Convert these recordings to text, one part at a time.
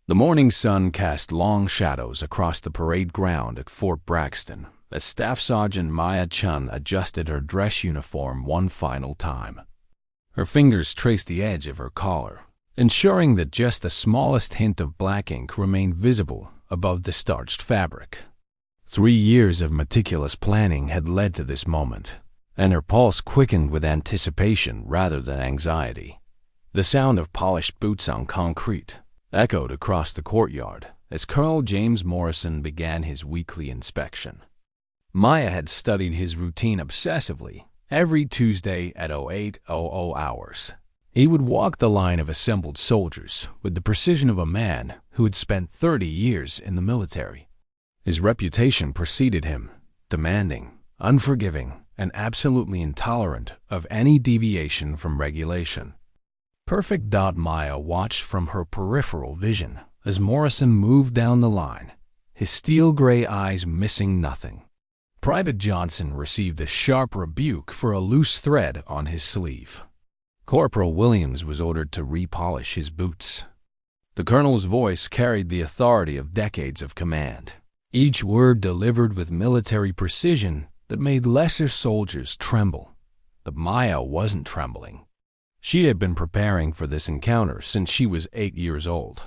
The morning sun cast long shadows across the parade ground at Fort Braxton as Staff Sergeant Maya Chen adjusted her dress uniform one final time. Her fingers traced the edge of her collar, ensuring that just the smallest hint of black ink remained visible above the starched fabric. 3 years of meticulous planning had led to this moment, and her pulse quickened with anticipation rather than anxiety. The sound of polished boots on concrete echoed across the courtyard as Colonel James Morrison began his weekly inspection. Maya had studied his routine obsessively every Tuesday at 08:00 hours. He would walk the line of assembled soldiers with the precision of a man who had spent 30 years in the military. His reputation preceded him, demanding, unforgiving, and absolutely intolerant of any deviation from regulation. Perfect. Maya watched from her peripheral vision as Morrison moved down the line, his steel-gray eyes missing nothing. Private Johnson received a sharp rebuke for a loose thread on his sleeve. Corporal Williams was ordered to repolish his boots. The colonel's voice carried the authority of decades of command, each word delivered with military precision that made lesser soldiers tremble. But Maya wasn't trembling. She had been preparing for this encounter since she was 8 years old.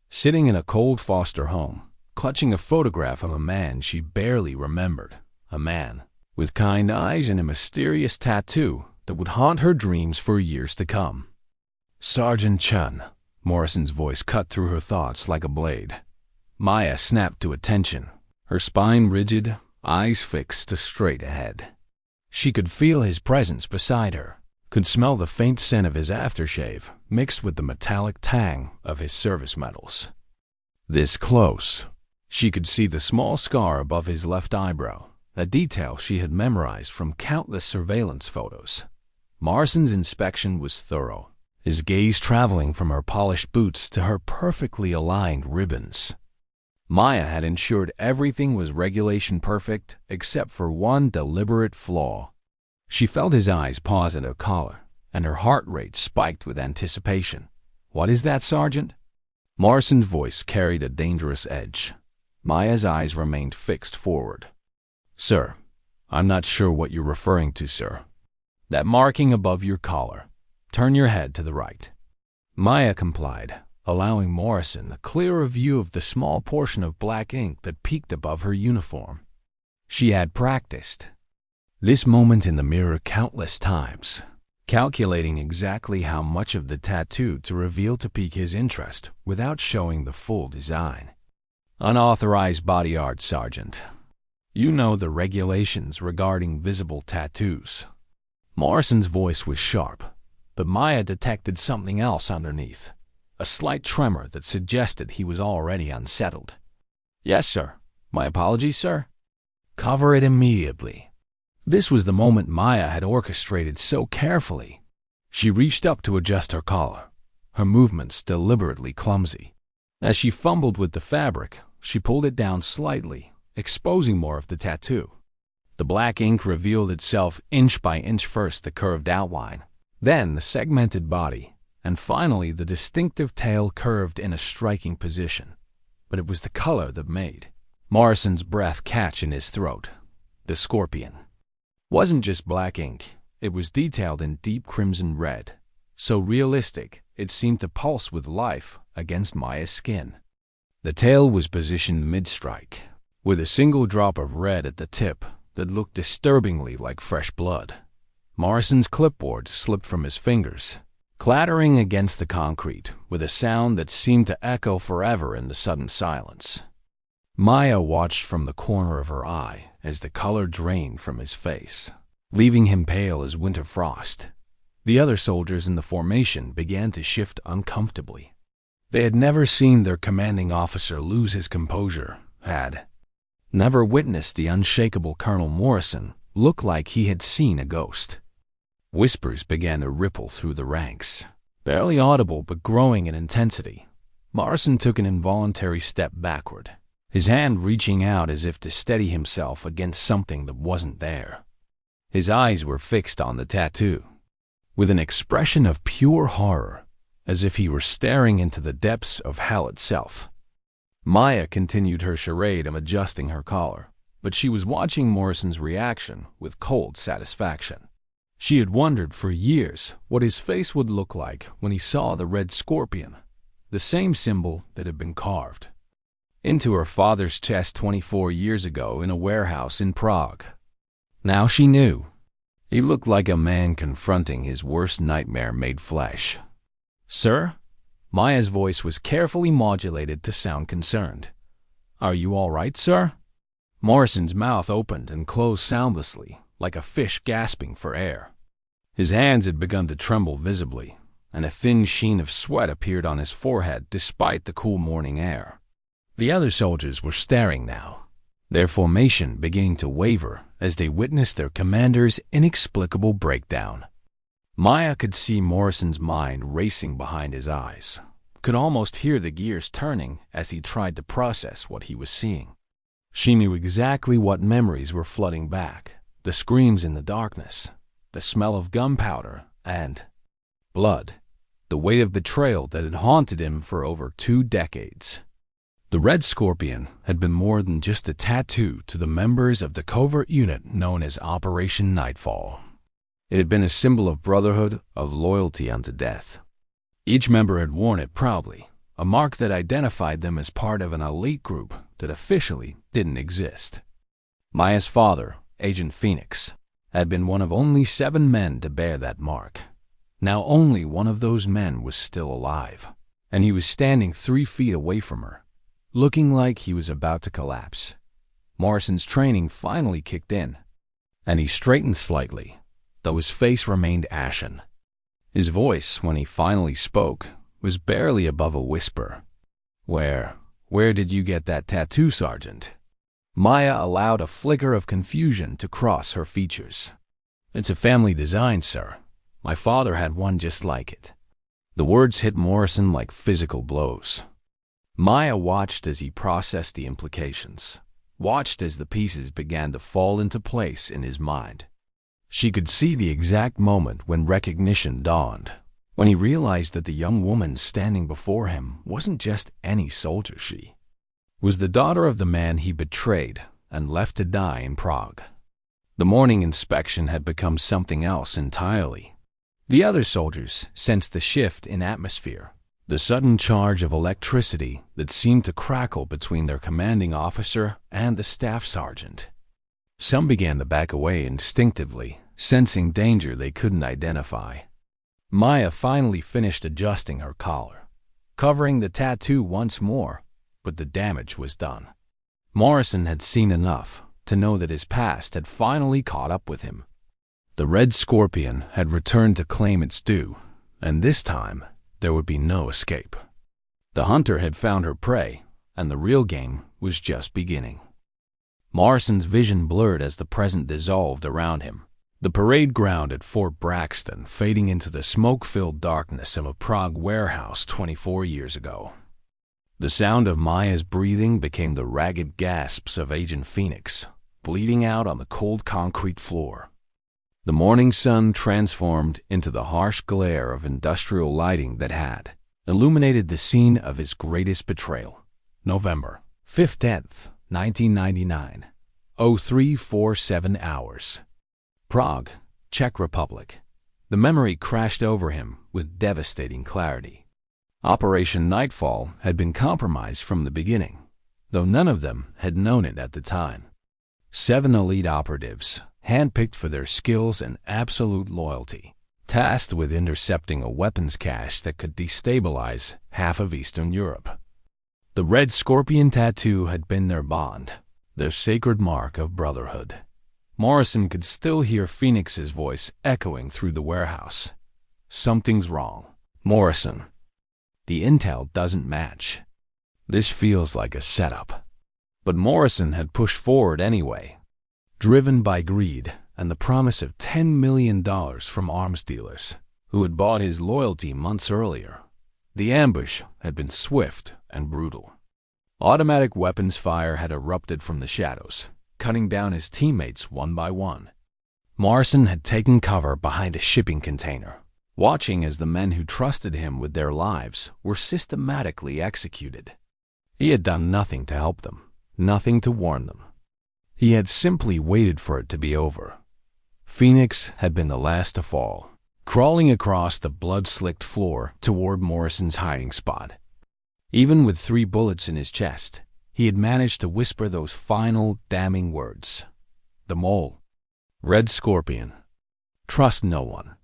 Sitting in a cold foster home, clutching a photograph of a man she barely remembered, a man with kind eyes and a mysterious tattoo that would haunt her dreams for years to come. Sergeant Chen, Morrison's voice cut through her thoughts like a blade. Maya snapped to attention, her spine rigid, eyes fixed straight ahead. She could feel his presence beside her, could smell the faint scent of his aftershave mixed with the metallic tang of his service medals. This close, she could see the small scar above his left eyebrow, a detail she had memorized from countless surveillance photos. Morrison's inspection was thorough, his gaze traveling from her polished boots to her perfectly aligned ribbons. Maya had ensured everything was regulation perfect except for one deliberate flaw. She felt his eyes pause at her collar, and her heart rate spiked with anticipation. "What is that, Sergeant?" Morrison's voice carried a dangerous edge. Maya's eyes remained fixed forward. "Sir, I'm not sure what you're referring to, sir. That marking above your collar. Turn your head to the right." Maya complied, allowing Morrison a clearer view of the small portion of black ink that peeked above her uniform. She had practiced this moment in the mirror countless times, calculating exactly how much of the tattoo to reveal to pique his interest without showing the full design. "Unauthorized body art, Sergeant. You know the regulations regarding visible tattoos." Morrison's voice was sharp, but Maya detected something else underneath, a slight tremor that suggested he was already unsettled. "Yes, sir. My apologies, sir." "Cover it immediately." This was the moment Maya had orchestrated so carefully. She reached up to adjust her collar, her movements deliberately clumsy. As she fumbled with the fabric, she pulled it down slightly, exposing more of the tattoo. The black ink revealed itself inch by inch, first the curved outline, then the segmented body, and finally the distinctive tail curved in a striking position. But it was the color that made Morrison's breath catch in his throat. The scorpion wasn't just black ink, it was detailed in deep crimson red, so realistic it seemed to pulse with life against Maya's skin. The tail was positioned mid-strike, with a single drop of red at the tip that looked disturbingly like fresh blood. Morrison's clipboard slipped from his fingers, clattering against the concrete with a sound that seemed to echo forever in the sudden silence. Maya watched from the corner of her eye as the color drained from his face, leaving him pale as winter frost. The other soldiers in the formation began to shift uncomfortably. They had never seen their commanding officer lose his composure, had never witnessed the unshakable Colonel Morrison look like he had seen a ghost. Whispers began to ripple through the ranks, barely audible but growing in intensity. Morrison took an involuntary step backward, his hand reaching out as if to steady himself against something that wasn't there. His eyes were fixed on the tattoo, with an expression of pure horror, as if he were staring into the depths of hell itself. Maya continued her charade of adjusting her collar, but she was watching Morrison's reaction with cold satisfaction. She had wondered for years what his face would look like when he saw the red scorpion, the same symbol that had been carved into her father's chest 24 years ago in a warehouse in Prague. Now she knew. He looked like a man confronting his worst nightmare made flesh. "Sir?" Maya's voice was carefully modulated to sound concerned. "Are you all right, sir?" Morrison's mouth opened and closed soundlessly, like a fish gasping for air. His hands had begun to tremble visibly, and a thin sheen of sweat appeared on his forehead despite the cool morning air. The other soldiers were staring now, their formation beginning to waver as they witnessed their commander's inexplicable breakdown. Maya could see Morrison's mind racing behind his eyes, could almost hear the gears turning as he tried to process what he was seeing. She knew exactly what memories were flooding back, the screams in the darkness, the smell of gunpowder and blood, the weight of betrayal that had haunted him for over 2 decades. The red scorpion had been more than just a tattoo to the members of the covert unit known as Operation Nightfall. It had been a symbol of brotherhood, of loyalty unto death. Each member had worn it proudly, a mark that identified them as part of an elite group that officially didn't exist. Maya's father, Agent Phoenix, had been one of only 7 men to bear that mark. Now only one of those men was still alive, and he was standing 3 feet away from her, looking like he was about to collapse. Morrison's training finally kicked in, and he straightened slightly, though his face remained ashen. His voice, when he finally spoke, was barely above a whisper. Where did you get that tattoo, Sergeant?" Maya allowed a flicker of confusion to cross her features. "It's a family design, sir. My father had one just like it." The words hit Morrison like physical blows. Maya watched as he processed the implications, watched as the pieces began to fall into place in his mind. She could see the exact moment when recognition dawned, when he realized that the young woman standing before him wasn't just any soldier. She was the daughter of the man he betrayed and left to die in Prague. The morning inspection had become something else entirely. The other soldiers sensed the shift in atmosphere, the sudden charge of electricity that seemed to crackle between their commanding officer and the staff sergeant. Some began to back away instinctively, sensing danger they couldn't identify. Maya finally finished adjusting her collar, covering the tattoo once more, but the damage was done. Morrison had seen enough to know that his past had finally caught up with him. The red scorpion had returned to claim its due, and this time there would be no escape. The hunter had found her prey, and the real game was just beginning. Morrison's vision blurred as the present dissolved around him. The parade ground at Fort Braxton fading into the smoke-filled darkness of a Prague warehouse 24 years ago. The sound of Maya's breathing became the ragged gasps of Agent Phoenix, bleeding out on the cold concrete floor. The morning sun transformed into the harsh glare of industrial lighting that had illuminated the scene of his greatest betrayal. November 15th, 1999, 0347 hours. Prague, Czech Republic. The memory crashed over him with devastating clarity. Operation Nightfall had been compromised from the beginning, though none of them had known it at the time. 7 elite operatives, handpicked for their skills and absolute loyalty, tasked with intercepting a weapons cache that could destabilize half of Eastern Europe. The red scorpion tattoo had been their bond, their sacred mark of brotherhood. Morrison could still hear Phoenix's voice echoing through the warehouse. "Something's wrong, Morrison. The intel doesn't match. This feels like a setup." But Morrison had pushed forward anyway, driven by greed and the promise of $10 million from arms dealers who had bought his loyalty months earlier. The ambush had been swift and brutal. Automatic weapons fire had erupted from the shadows, cutting down his teammates one by one. Morrison had taken cover behind a shipping container, watching as the men who trusted him with their lives were systematically executed. He had done nothing to help them, nothing to warn them. He had simply waited for it to be over. Phoenix had been the last to fall, crawling across the blood-slicked floor toward Morrison's hiding spot. Even with 3 bullets in his chest, he had managed to whisper those final, damning words. The mole. Red Scorpion. Trust no one.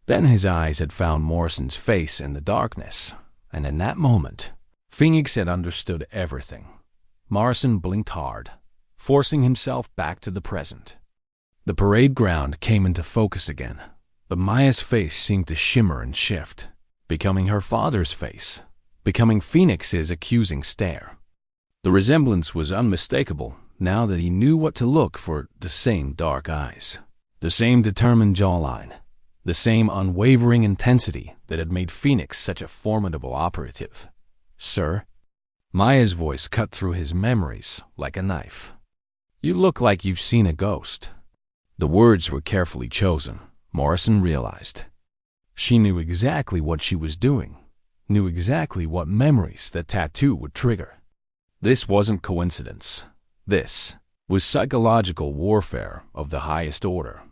Then his eyes had found Morrison's face in the darkness, and in that moment, Phoenix had understood everything. Morrison blinked hard, forcing himself back to the present. The parade ground came into focus again, but Maya's face seemed to shimmer and shift, becoming her father's face, becoming Phoenix's accusing stare. The resemblance was unmistakable now that he knew what to look for: the same dark eyes, the same determined jawline, the same unwavering intensity that had made Phoenix such a formidable operative. "Sir?" Maya's voice cut through his memories like a knife. "You look like you've seen a ghost." The words were carefully chosen, Morrison realized. She knew exactly what she was doing, knew exactly what memories that tattoo would trigger. This wasn't coincidence. This was psychological warfare of the highest order.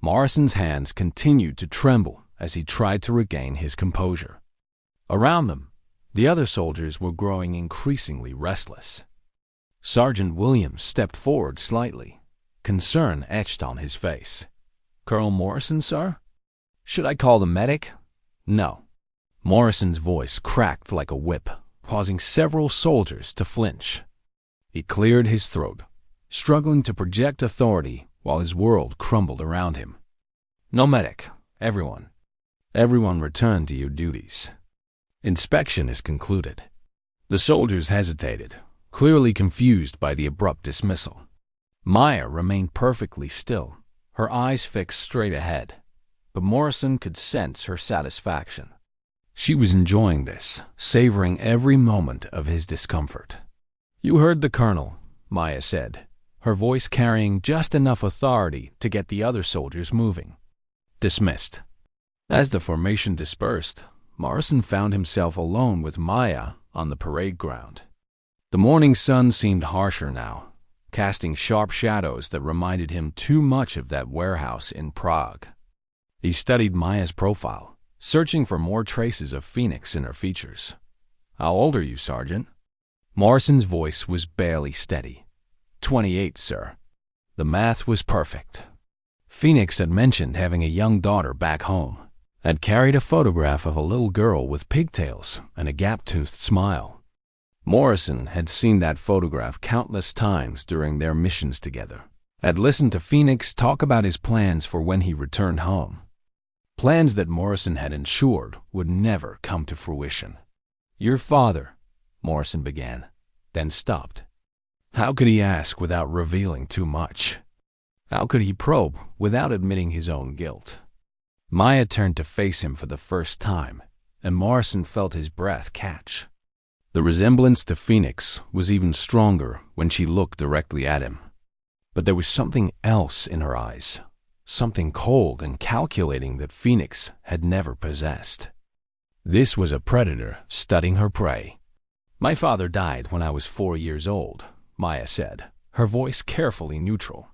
Morrison's hands continued to tremble as he tried to regain his composure. Around them, the other soldiers were growing increasingly restless. Sergeant Williams stepped forward slightly, concern etched on his face. "Colonel Morrison, sir? Should I call the medic?" "No." Morrison's voice cracked like a whip, causing several soldiers to flinch. He cleared his throat, struggling to project authority while his world crumbled around him. "No medic. Everyone return to your duties. Inspection is concluded." The soldiers hesitated, clearly confused by the abrupt dismissal. Maya remained perfectly still, her eyes fixed straight ahead, but Morrison could sense her satisfaction. She was enjoying this, savoring every moment of his discomfort. "You heard the colonel," Maya said, her voice carrying just enough authority to get the other soldiers moving. Dismissed. As the formation dispersed, Morrison found himself alone with Maya on the parade ground. The morning sun seemed harsher now, casting sharp shadows that reminded him too much of that warehouse in Prague. He studied Maya's profile, searching for more traces of Phoenix in her features. "How old are you, Sergeant?" Morrison's voice was barely steady. 28, sir." The math was perfect. Phoenix had mentioned having a young daughter back home, had carried a photograph of a little girl with pigtails and a gap-toothed smile. Morrison had seen that photograph countless times during their missions together, had listened to Phoenix talk about his plans for when he returned home. Plans that Morrison had ensured would never come to fruition. "Your father," Morrison began, then stopped. How could he ask without revealing too much? How could he probe without admitting his own guilt? Maya turned to face him for the first time, and Morrison felt his breath catch. The resemblance to Phoenix was even stronger when she looked directly at him. But there was something else in her eyes, something cold and calculating that Phoenix had never possessed. This was a predator studying her prey. "My father died when I was 4 years old," Maya said, her voice carefully neutral.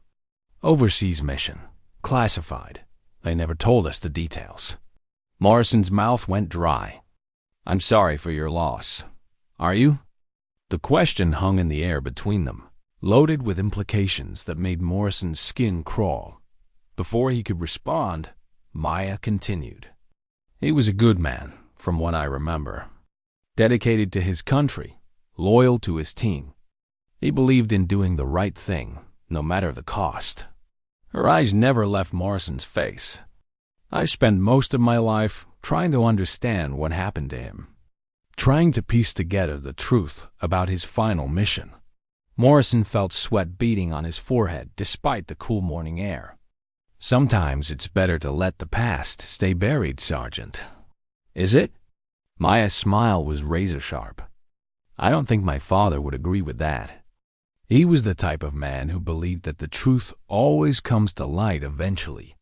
"Overseas mission. Classified. They never told us the details." Morrison's mouth went dry. "I'm sorry for your loss. Are you?" The question hung in the air between them, loaded with implications that made Morrison's skin crawl. Before he could respond, Maya continued. "He was a good man, from what I remember. Dedicated to his country, loyal to his team. He believed in doing the right thing, no matter the cost." Her eyes never left Morrison's face. "I spent most of my life trying to understand what happened to him, trying to piece together the truth about his final mission." Morrison felt sweat beading on his forehead despite the cool morning air. "Sometimes it's better to let the past stay buried, Sergeant." "Is it?" Maya's smile was razor-sharp. "I don't think my father would agree with that. He was the type of man who believed that the truth always comes to light eventually,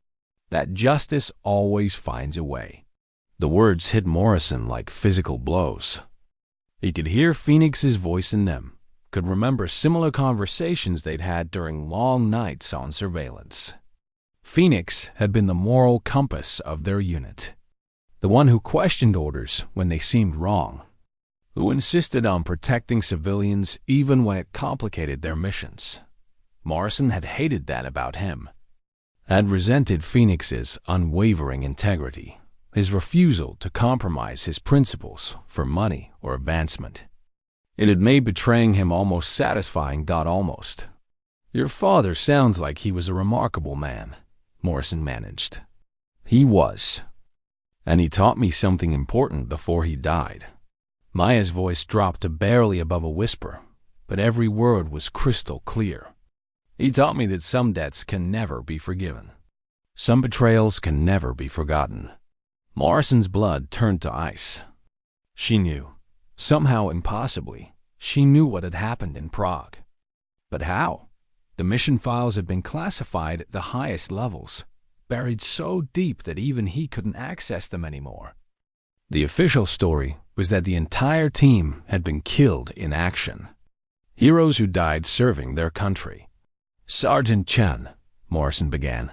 that justice always finds a way. The words hit Morrison like physical blows. He could hear Phoenix's voice in them, could remember similar conversations they'd had during long nights on surveillance. Phoenix had been the moral compass of their unit, the one who questioned orders when they seemed wrong, who insisted on protecting civilians even when it complicated their missions. Morrison had hated that about him, had resented Phoenix's unwavering integrity, his refusal to compromise his principles for money or advancement. It had made betraying him almost satisfying. Almost. "Your father sounds like he was a remarkable man," Morrison managed. "He was. And he taught me something important before he died." Maya's voice dropped to barely above a whisper, but every word was crystal clear. "He taught me that some debts can never be forgiven. Some betrayals can never be forgotten." Morrison's blood turned to ice. She knew. Somehow impossibly, she knew what had happened in Prague. But how? The mission files had been classified at the highest levels, buried so deep that even he couldn't access them anymore. The official story was that the entire team had been killed in action. Heroes who died serving their country. "Sergeant Chen," Morrison began.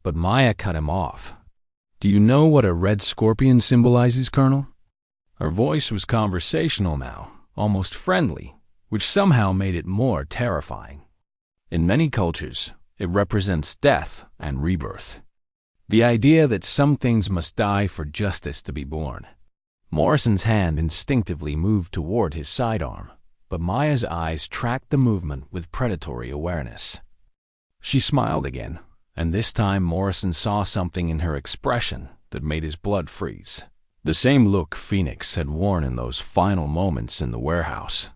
But Maya cut him off. "Do you know what a red scorpion symbolizes, Colonel?" Her voice was conversational now, almost friendly, which somehow made it more terrifying. In many cultures, it represents death and rebirth. The idea that some things must die for justice to be born. Morrison's hand instinctively moved toward his sidearm, but Maya's eyes tracked the movement with predatory awareness. She smiled again, and this time Morrison saw something in her expression that made his blood freeze. The same look Phoenix had worn in those final moments in the warehouse,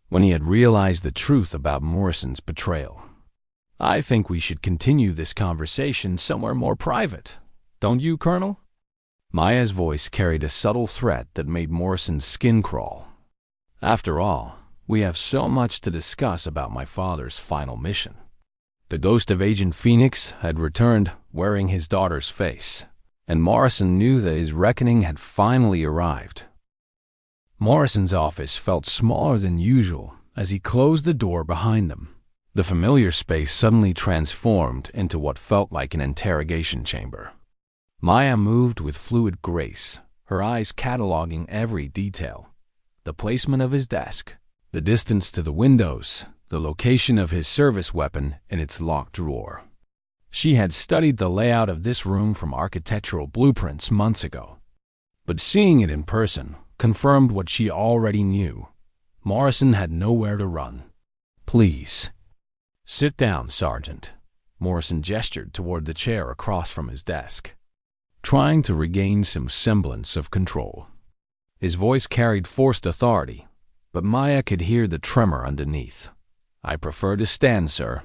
when he had realized the truth about Morrison's betrayal. "I think we should continue this conversation somewhere more private. Don't you, Colonel?" Maya's voice carried a subtle threat that made Morrison's skin crawl. "After all, we have so much to discuss about my father's final mission." The ghost of Agent Phoenix had returned, wearing his daughter's face, and Morrison knew that his reckoning had finally arrived. Morrison's office felt smaller than usual as he closed the door behind them. The familiar space suddenly transformed into what felt like an interrogation chamber. Maya moved with fluid grace, her eyes cataloging every detail. The placement of his desk, the distance to the windows, the location of his service weapon in its locked drawer. She had studied the layout of this room from architectural blueprints months ago, but seeing it in person confirmed what she already knew. Morrison had nowhere to run. "Please. Sit down, Sergeant." Morrison gestured toward the chair across from his desk, trying to regain some semblance of control. His voice carried forced authority, but Maya could hear the tremor underneath. "I prefer to stand, sir."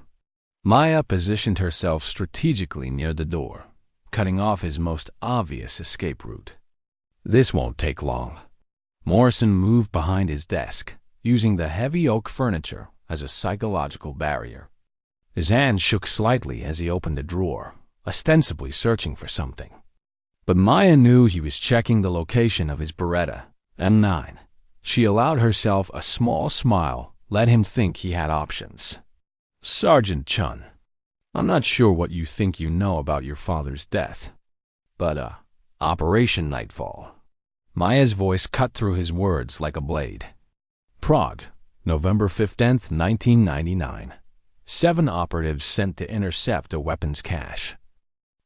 Maya positioned herself strategically near the door, cutting off his most obvious escape route. "This won't take long." Morrison moved behind his desk, using the heavy oak furniture as a psychological barrier. His hand shook slightly as he opened a drawer, ostensibly searching for something. But Maya knew he was checking the location of his Beretta M9. She allowed herself a small smile, let him think he had options. "Sergeant Chen, I'm not sure what you think you know about your father's death, but, Operation Nightfall." Maya's voice cut through his words like a blade. "Prague, November 15th, 1999. 7 operatives sent to intercept a weapons cache.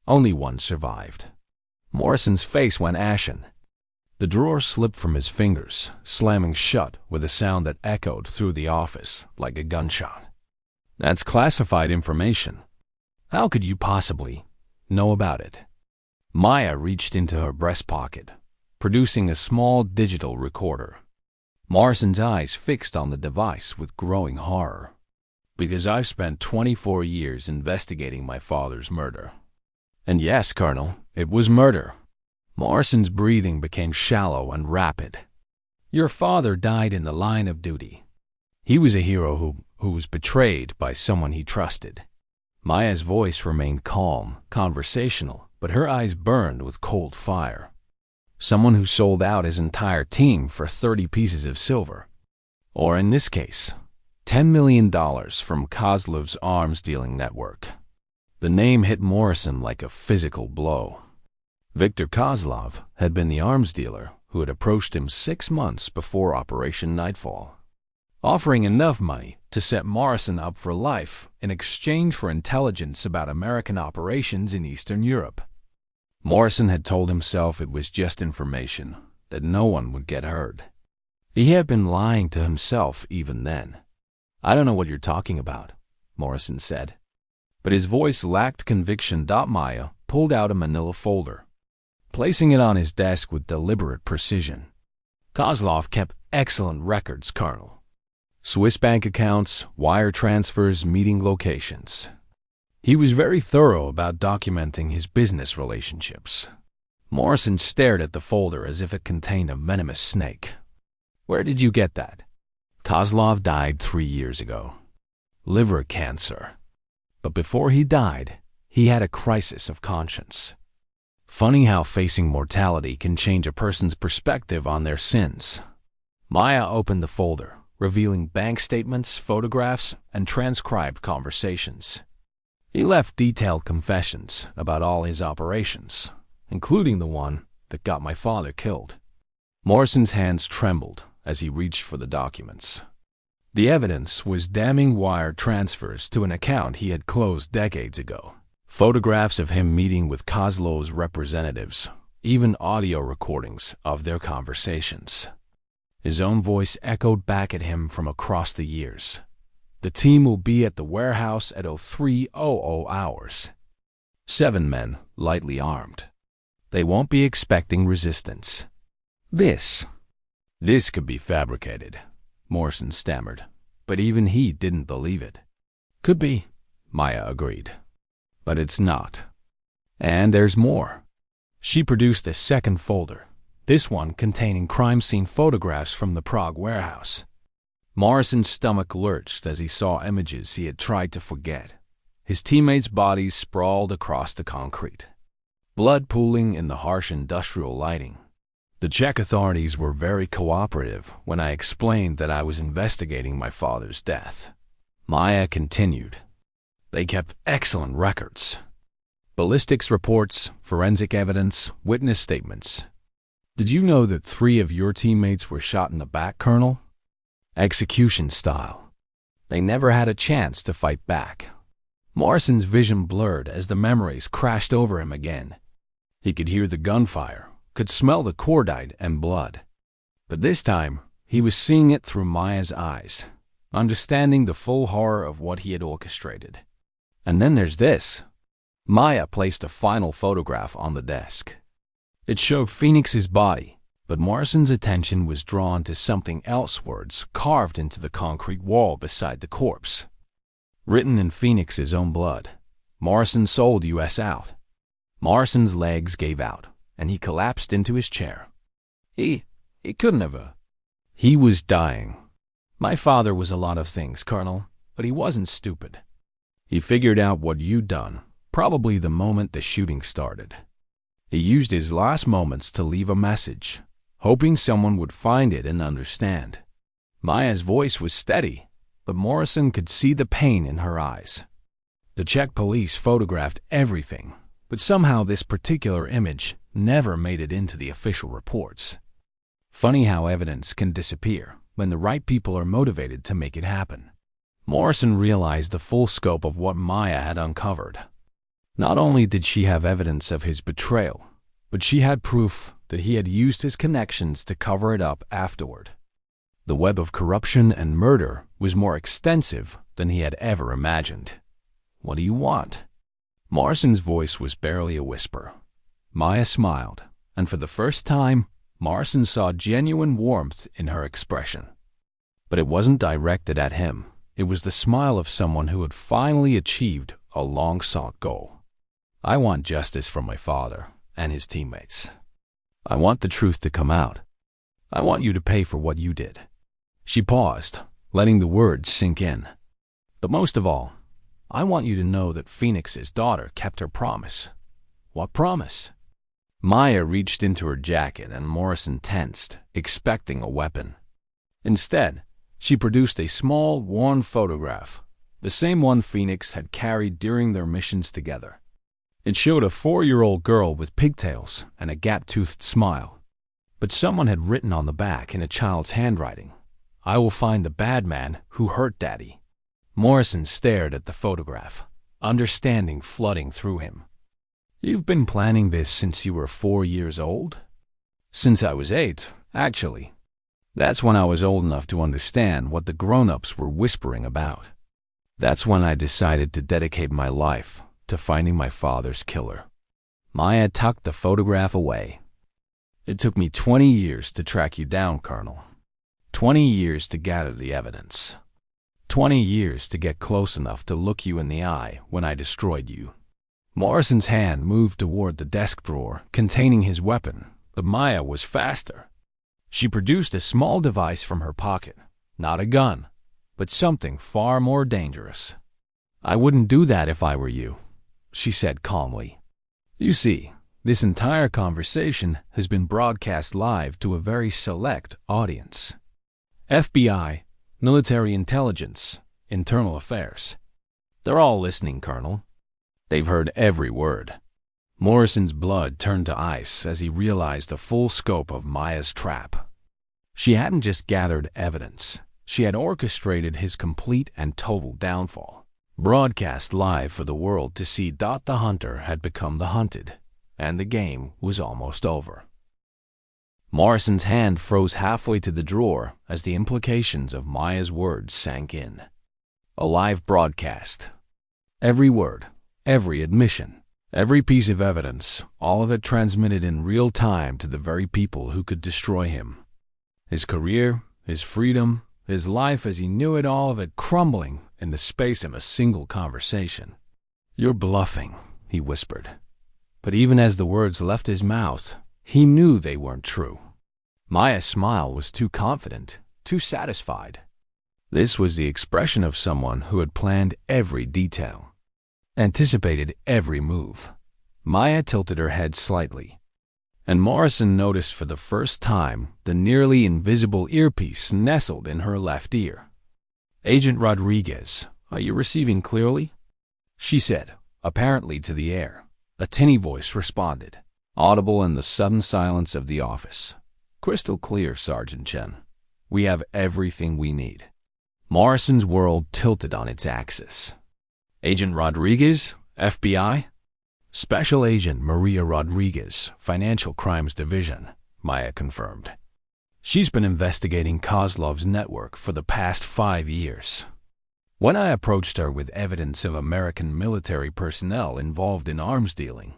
Only one survived." Morrison's face went ashen. The drawer slipped from his fingers, slamming shut with a sound that echoed through the office like a gunshot. "That's classified information. How could you possibly know about it?" Maya reached into her breast pocket, producing a small digital recorder. Morrison's eyes fixed on the device with growing horror. "Because I've spent 24 years investigating my father's murder." "And yes, Colonel, it was murder." Morrison's breathing became shallow and rapid. "Your father died in the line of duty. He was a hero who was betrayed by someone he trusted." Maya's voice remained calm, conversational, but her eyes burned with cold fire. Someone who sold out his entire team for 30 pieces of silver. Or in this case, $10 million from Kozlov's arms-dealing network. The name hit Morrison like a physical blow. Viktor Kozlov had been the arms dealer who had approached him 6 months before Operation Nightfall, offering enough money to set Morrison up for life in exchange for intelligence about American operations in Eastern Europe. Morrison had told himself it was just information, that no one would get hurt. He had been lying to himself even then. "I don't know what you're talking about," Morrison said. But his voice lacked conviction. Maya pulled out a manila folder, placing it on his desk with deliberate precision. "Kozlov kept excellent records, Colonel. Swiss bank accounts, wire transfers, meeting locations. He was very thorough about documenting his business relationships." Morrison stared at the folder as if it contained a venomous snake. "Where did you get that?" "Kozlov died 3 years ago. Liver cancer. But before he died, he had a crisis of conscience. Funny how facing mortality can change a person's perspective on their sins." Maya opened the folder, revealing bank statements, photographs, and transcribed conversations. He left detailed confessions about all his operations, including the one that got my father killed. Morrison's hands trembled as he reached for the documents. The evidence was damning wire transfers to an account he had closed decades ago, photographs of him meeting with Kozlov's representatives, even audio recordings of their conversations. His own voice echoed back at him from across the years. "The team will be at the warehouse at 03:00 hours. 7 men, lightly armed. They won't be expecting resistance." This could be fabricated," Morrison stammered, but even he didn't believe it. "Could be," Maya agreed, "but it's not. And there's more." She produced a second folder, this one containing crime scene photographs from the Prague warehouse. Morrison's stomach lurched as he saw images he had tried to forget. His teammates' bodies sprawled across the concrete, blood pooling in the harsh industrial lighting. "The Czech authorities were very cooperative when I explained that I was investigating my father's death," Maya continued. "They kept excellent records. Ballistics reports, forensic evidence, witness statements. Did you know that 3 of your teammates were shot in the back, Colonel? Execution style. They never had a chance to fight back." Morrison's vision blurred as the memories crashed over him again. He could hear the gunfire, could smell the cordite and blood. But this time, he was seeing it through Maya's eyes, understanding the full horror of what he had orchestrated. "And then there's this." Maya placed a final photograph on the desk. It showed Phoenix's body, but Morrison's attention was drawn to something else. Words carved into the concrete wall beside the corpse. Written in Phoenix's own blood, "Morrison sold US out." Morrison's legs gave out, and he collapsed into his chair. He couldn't have. He was dying. "My father was a lot of things, Colonel, but he wasn't stupid. He figured out what you'd done, probably the moment the shooting started. He used his last moments to leave a message, hoping someone would find it and understand." Maya's voice was steady, but Morrison could see the pain in her eyes. The Czech police photographed everything, but somehow this particular image never made it into the official reports. Funny how evidence can disappear when the right people are motivated to make it happen. Morrison realized the full scope of what Maya had uncovered. Not only did she have evidence of his betrayal, but she had proof that he had used his connections to cover it up afterward. The web of corruption and murder was more extensive than he had ever imagined. "What do you want?" Morrison's voice was barely a whisper. Maya smiled, and for the first time, Morrison saw genuine warmth in her expression. But it wasn't directed at him. It was the smile of someone who had finally achieved a long-sought goal. "I want justice for my father and his teammates. I want the truth to come out. I want you to pay for what you did." She paused, letting the words sink in. "But most of all, I want you to know that Phoenix's daughter kept her promise." "What promise?" Maya reached into her jacket and Morrison tensed, expecting a weapon. Instead, she produced a small, worn photograph, the same one Phoenix had carried during their missions together. It showed a 4-year-old girl with pigtails and a gap-toothed smile. But someone had written on the back in a child's handwriting, "I will find the bad man who hurt Daddy." Morrison stared at the photograph, understanding flooding through him. "You've been planning this since you were 4 years old?" "Since I was 8, actually. That's when I was old enough to understand what the grown-ups were whispering about. That's when I decided to dedicate my life to finding my father's killer." Maya tucked the photograph away. "It took me 20 years to track you down, Colonel. 20 years to gather the evidence. 20 years to get close enough to look you in the eye when I destroyed you." Morrison's hand moved toward the desk drawer containing his weapon, but Maya was faster. She produced a small device from her pocket, not a gun, but something far more dangerous. "I wouldn't do that if I were you," she said calmly. "You see, this entire conversation has been broadcast live to a very select audience. FBI, military intelligence, internal affairs. They're all listening, Colonel. They've heard every word." Morrison's blood turned to ice as he realized the full scope of Maya's trap. She hadn't just gathered evidence. She had orchestrated his complete and total downfall. Broadcast live for the world to see. The hunter had become the hunted, and the game was almost over. Morrison's hand froze halfway to the drawer as the implications of Maya's words sank in. A live broadcast. Every word, every admission, every piece of evidence, all of it transmitted in real time to the very people who could destroy him. His career, his freedom, his life as he knew it, all of it crumbling in the space of a single conversation. "You're bluffing," he whispered. But even as the words left his mouth, he knew they weren't true. Maya's smile was too confident, too satisfied. This was the expression of someone who had planned every detail, anticipated every move. Maya tilted her head slightly, and Morrison noticed for the first time the nearly invisible earpiece nestled in her left ear. "Agent Rodriguez, are you receiving clearly?" she said, apparently to the air. A tinny voice responded, audible in the sudden silence of the office. "Crystal clear, Sergeant Chen. We have everything we need." Morrison's world tilted on its axis. "Agent Rodriguez, FBI?" "Special Agent Maria Rodriguez, Financial Crimes Division," Maya confirmed. "She's been investigating Kozlov's network for the past 5 years. When I approached her with evidence of American military personnel involved in arms dealing,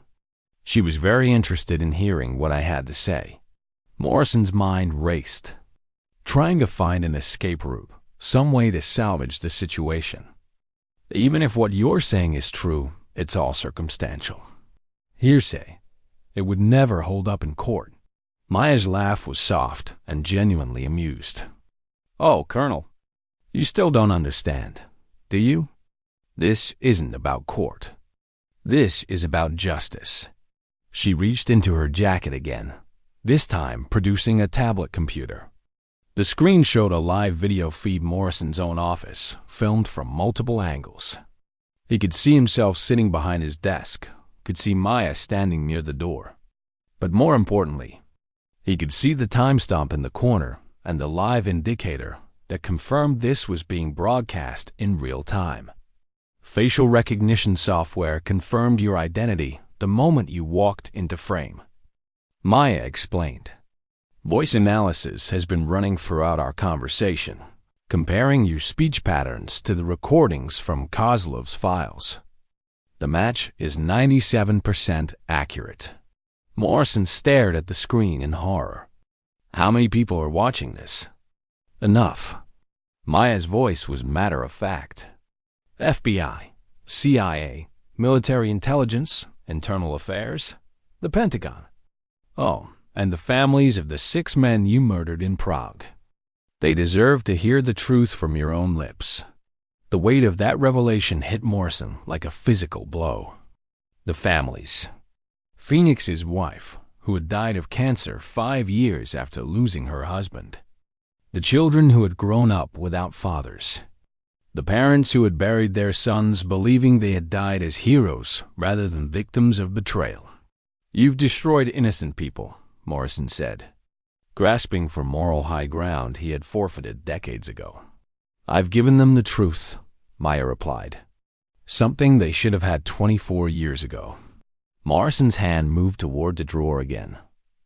she was very interested in hearing what I had to say." Morrison's mind raced, trying to find an escape route, some way to salvage the situation. "Even if what you're saying is true, it's all circumstantial. Hearsay. It would never hold up in court." Maya's laugh was soft and genuinely amused. "Oh, Colonel, you still don't understand, do you? This isn't about court. This is about justice." She reached into her jacket again, this time producing a tablet computer. The screen showed a live video feed Morrison's own office, filmed from multiple angles. He could see himself sitting behind his desk, could see Maya standing near the door. But more importantly, he could see the timestamp in the corner and the live indicator that confirmed this was being broadcast in real time. Facial recognition software confirmed your identity the moment you walked into frame. Maya explained. "Voice analysis has been running throughout our conversation, comparing your speech patterns to the recordings from Kozlov's files. The match is 97% accurate." Morrison stared at the screen in horror. "How many people are watching this?" "Enough." Maya's voice was matter-of-fact. "FBI, CIA, military intelligence, internal affairs, the Pentagon. Oh, and the families of the 6 men you murdered in Prague. They deserve to hear the truth from your own lips." The weight of that revelation hit Morrison like a physical blow. The families. Phoenix's wife, who had died of cancer 5 years after losing her husband. The children who had grown up without fathers. The parents who had buried their sons believing they had died as heroes rather than victims of betrayal. "You've destroyed innocent people," Morrison said, grasping for moral high ground he had forfeited decades ago. "I've given them the truth," Maya replied. "Something they should have had 24 years ago." Morrison's hand moved toward the drawer again,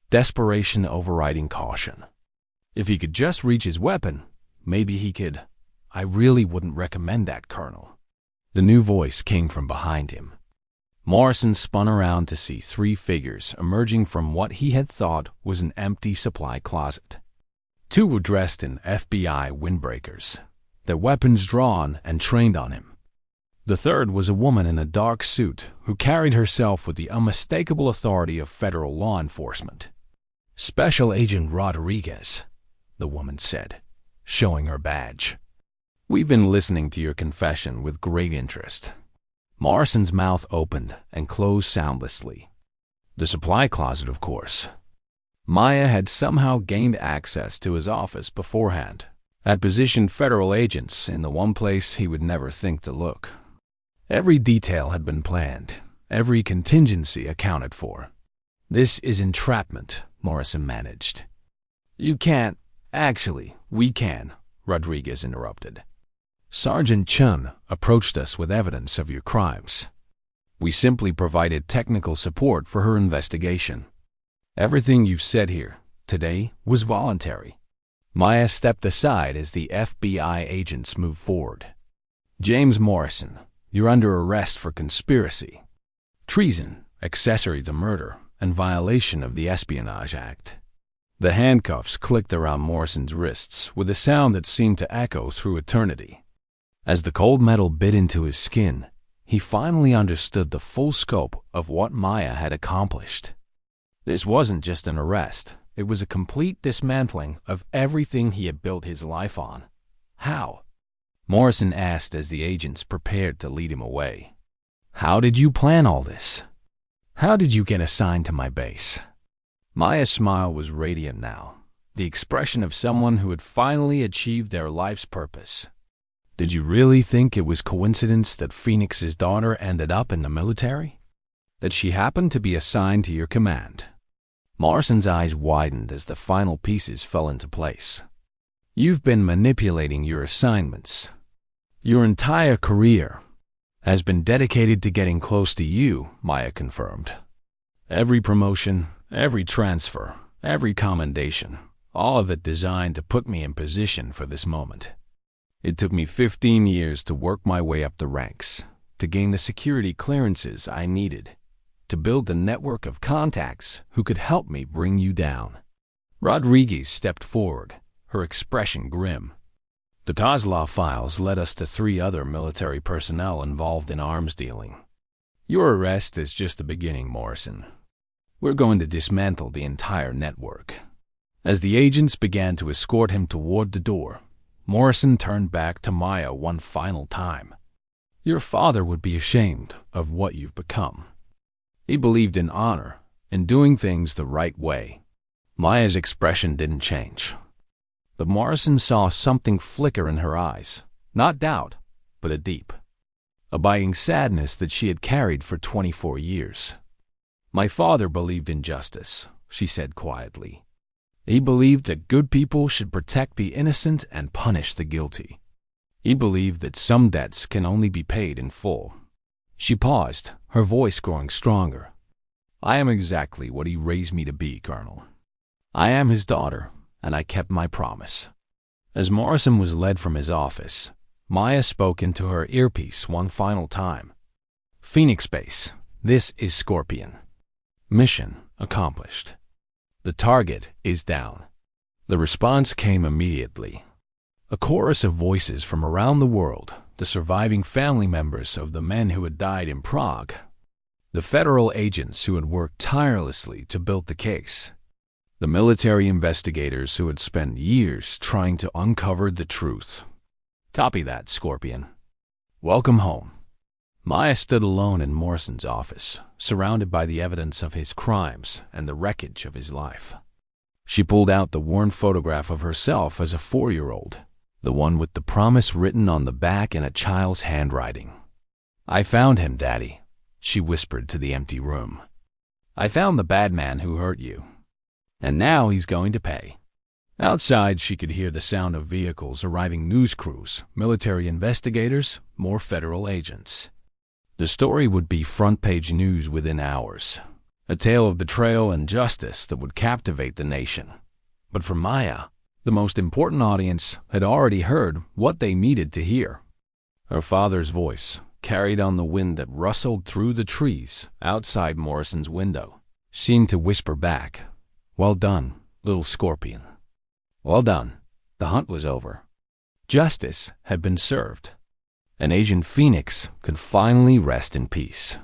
desperation overriding caution. If he could just reach his weapon, maybe he could. "I really wouldn't recommend that, Colonel." The new voice came from behind him. Morrison spun around to see 3 figures emerging from what he had thought was an empty supply closet. 2 were dressed in FBI windbreakers, their weapons drawn and trained on him. The third was a woman in a dark suit who carried herself with the unmistakable authority of federal law enforcement. "Special Agent Rodriguez," the woman said, showing her badge. "We've been listening to your confession with great interest." Morrison's mouth opened and closed soundlessly. The supply closet, of course. Maya had somehow gained access to his office beforehand, had positioned federal agents in the one place he would never think to look. Every detail had been planned, every contingency accounted for. "This is entrapment," Morrison managed. "You can't. Actually, we can," Rodriguez interrupted. "Sergeant Chen approached us with evidence of your crimes. We simply provided technical support for her investigation. Everything you've said here today was voluntary." Maya stepped aside as the FBI agents moved forward. "James Morrison, you're under arrest for conspiracy, treason, accessory to murder, and violation of the Espionage Act." The handcuffs clicked around Morrison's wrists with a sound that seemed to echo through eternity. As the cold metal bit into his skin, he finally understood the full scope of what Maya had accomplished. This wasn't just an arrest. It was a complete dismantling of everything he had built his life on. "How?" Morrison asked as the agents prepared to lead him away. "How did you plan all this? How did you get assigned to my base?" Maya's smile was radiant now, the expression of someone who had finally achieved their life's purpose. "Did you really think it was coincidence that Phoenix's daughter ended up in the military? That she happened to be assigned to your command?" Morrison's eyes widened as the final pieces fell into place. "You've been manipulating your assignments. Your entire career has been dedicated to getting close to you," Maya confirmed. "Every promotion, every transfer, every commendation, all of it designed to put me in position for this moment. It took me 15 years to work my way up the ranks, to gain the security clearances I needed, to build the network of contacts who could help me bring you down." Rodriguez stepped forward, her expression grim. "The Kozlov files led us to 3 other military personnel involved in arms dealing. Your arrest is just the beginning, Morrison. We're going to dismantle the entire network." As the agents began to escort him toward the door, Morrison turned back to Maya one final time. "Your father would be ashamed of what you've become. He believed in honor, in doing things the right way." Maya's expression didn't change, but Morrison saw something flicker in her eyes, not doubt, but a deep, abiding sadness that she had carried for 24 years. "My father believed in justice," she said quietly. "He believed that good people should protect the innocent and punish the guilty. He believed that some debts can only be paid in full." She paused, her voice growing stronger. "I am exactly what he raised me to be, Colonel. I am his daughter, and I kept my promise." As Morrison was led from his office, Maya spoke into her earpiece one final time. "Phoenix Base, this is Scorpion. Mission accomplished. The target is down." The response came immediately. A chorus of voices from around the world, the surviving family members of the men who had died in Prague, the federal agents who had worked tirelessly to build the case, the military investigators who had spent years trying to uncover the truth. "Copy that, Scorpion. Welcome home." Maya stood alone in Morrison's office, surrounded by the evidence of his crimes and the wreckage of his life. She pulled out the worn photograph of herself as a 4-year-old, the one with the promise written on the back in a child's handwriting. "I found him, Daddy," she whispered to the empty room. "I found the bad man who hurt you. And now he's going to pay." Outside, she could hear the sound of vehicles arriving, news crews, military investigators, more federal agents. The story would be front-page news within hours, a tale of betrayal and justice that would captivate the nation. But for Maya, the most important audience had already heard what they needed to hear. Her father's voice, carried on the wind that rustled through the trees outside Morrison's window, seemed to whisper back, "Well done, little scorpion. Well done." The hunt was over. Justice had been served. An Agent Phoenix could finally rest in peace.